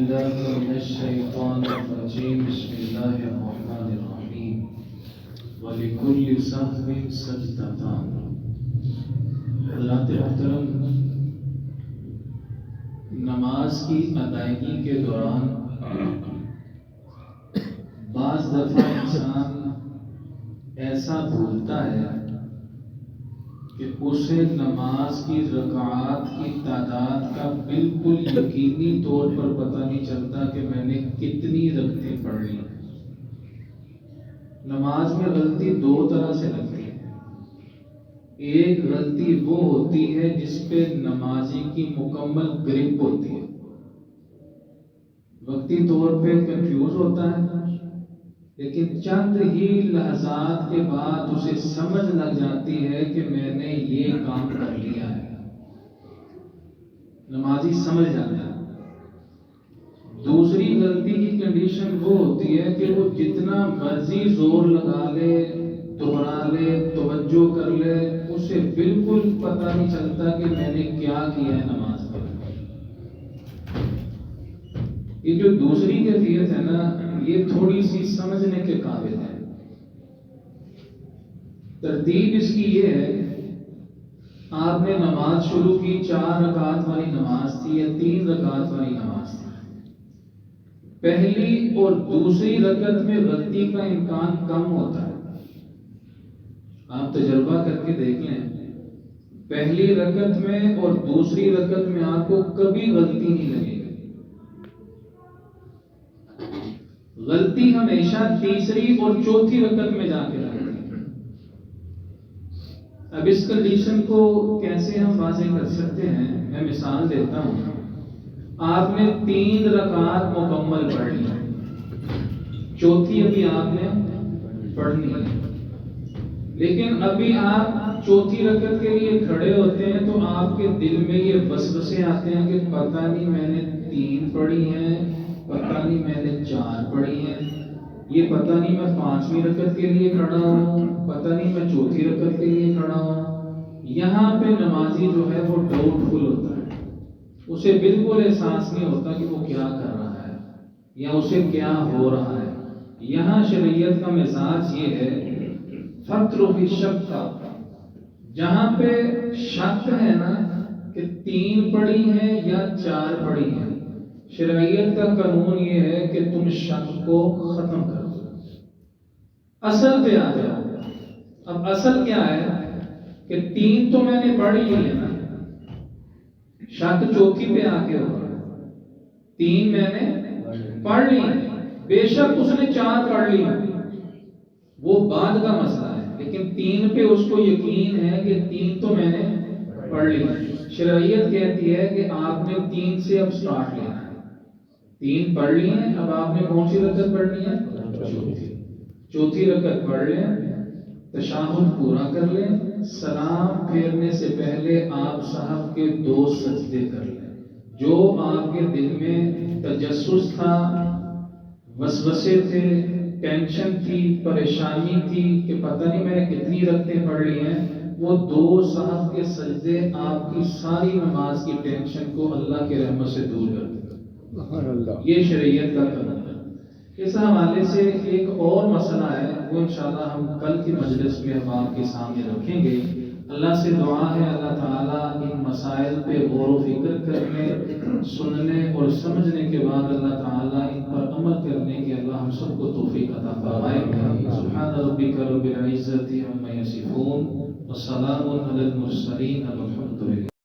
بالله من الشيطان الرجيم بسم الله الرحمن الرحيم ولكل سهو سجدتان حضرات محترم، نماز کی ادائیگی کے دوران بعض دفعہ انسان ایسا بھولتا ہے کہ اسے نماز کی رکعات کی تعداد کا بالکل یقینی طور پر پتہ نہیں چلتا کہ میں نے کتنی رکعتیں پڑھ لی۔ نماز میں غلطی دو طرح سے لگتی ہے۔ ایک غلطی وہ ہوتی ہے جس پہ نمازی کی مکمل گرپ ہوتی ہے، وقتی طور پہ کنفیوز ہوتا ہے، لیکن چند ہی لحظات کے بعد اسے سمجھ لگ جاتی ہے کہ میں نے یہ کام کر لیا ہے۔ نمازی سمجھ جاتا ہے۔ دوسری غلطی کی کنڈیشن وہ ہوتی ہے کہ وہ جتنا مرضی زور لگا لے، دہرا لے، توجہ کر لے، اسے بالکل پتہ نہیں چلتا کہ میں نے کیا کیا ہے نماز میں۔ یہ جو دوسری کیفیت ہے نا، یہ تھوڑی سی سمجھنے کے قابل ہے۔ ترتیب اس کی یہ ہے، آپ نے نماز شروع کی، 4 رکعت والی نماز تھی یا 3 رکعت والی نماز تھی۔ پہلی اور دوسری رکعت میں غلطی کا امکان کم ہوتا ہے۔ آپ تجربہ کر کے دیکھ لیں، پہلی رکعت میں اور دوسری رکعت میں آپ کو کبھی غلطی نہیں لگے گی۔ غلطی ہمیشہ تیسری اور چوتھی رکعت میں جا کے لگتی ہے۔ اب اس کنڈیشن کو کیسے ہم واضح کر سکتے ہیں، میں مثال دیتا ہوں۔ آپ نے 3 رکعت مکمل پڑھ لی، چوتھی ابھی آپ نے پڑھنی ہے، لیکن ابھی آپ چوتھی رکعت کے لیے کھڑے ہوتے ہیں تو آپ کے دل میں یہ وسوسے آتے ہیں کہ پتہ نہیں میں نے 3 پڑھی ہیں، پتہ نہیں میں نے 4 پڑھی ہیں، یہ پتہ نہیں میں 5ویں رکعت کے لیے کھڑا ہوں، پتہ نہیں میں چوتھی رکعت کے لیے کھڑا ہوں۔ یہاں پہ نمازی جو ہے وہ ڈاؤٹ فل ہوتا ہے، اسے بالکل احساس نہیں ہوتا کہ وہ کیا کر رہا ہے یا اسے کیا ہو رہا ہے۔ یہاں شریعت کا مزاج یہ ہے، فقر فی شک کا، جہاں پہ شک ہے نا کہ 3 پڑھی ہیں یا 4 پڑھی ہیں، شریعت کا قانون یہ ہے کہ تم شک کو ختم کر دو، اصل پہ آ جاؤ۔ اب اصل کیا ہے کہ 3 تو میں نے پڑھی ہی ہے نا، شک چوتھی پہ آ کے ہوگا۔ 3 میں نے پڑھ لی، بے شک اس نے 4 پڑھ لی، وہ بعد کا مسئلہ ہے، لیکن 3 پہ اس کو یقین ہے کہ 3 تو میں نے پڑھ لی۔ شریعت کہتی ہے کہ آپ نے 3 سے اب سٹارٹ لینا ہے۔ 3 پڑھ لی ہیں، اب آپ نے کون سی رکعت پڑھنی ہے؟ چوتھی رکعت پڑھ لیں، تشہد پورا کر لیں، سلام پھیرنے سے پہلے آپ صاحب کے 2 سجدے کر لیں۔ جو آپ کے دل میں تجسس تھا، وسوسے تھے، ٹینشن تھی، پریشانی تھی کہ پتہ نہیں میں نے کتنی رکعتیں پڑھ لی ہیں، وہ 2 صاحب کے سجدے آپ کی ساری نماز کی ٹینشن کو اللہ کے رحمت سے دور کر دیں۔ یہ شریعت کا قانون ہے۔ اس حوالے سے ایک اور مسئلہ ہے، وہ انشاءاللہ ہم کل کی مجلس میں ہم آپ کے سامنے رکھیں گے۔ اللہ سے دعا ہے اللہ تعالیٰ ان مسائل پہ غور و فکر کرنے، سننے اور سمجھنے کے بعد اللہ تعالیٰ ان پر عمل کرنے کے اللہ ہم سب کو توفیق عطا فرمائے۔ سبحان ربک رب العزت عما یصفون وسلام علی المرسلین والحمد للہ۔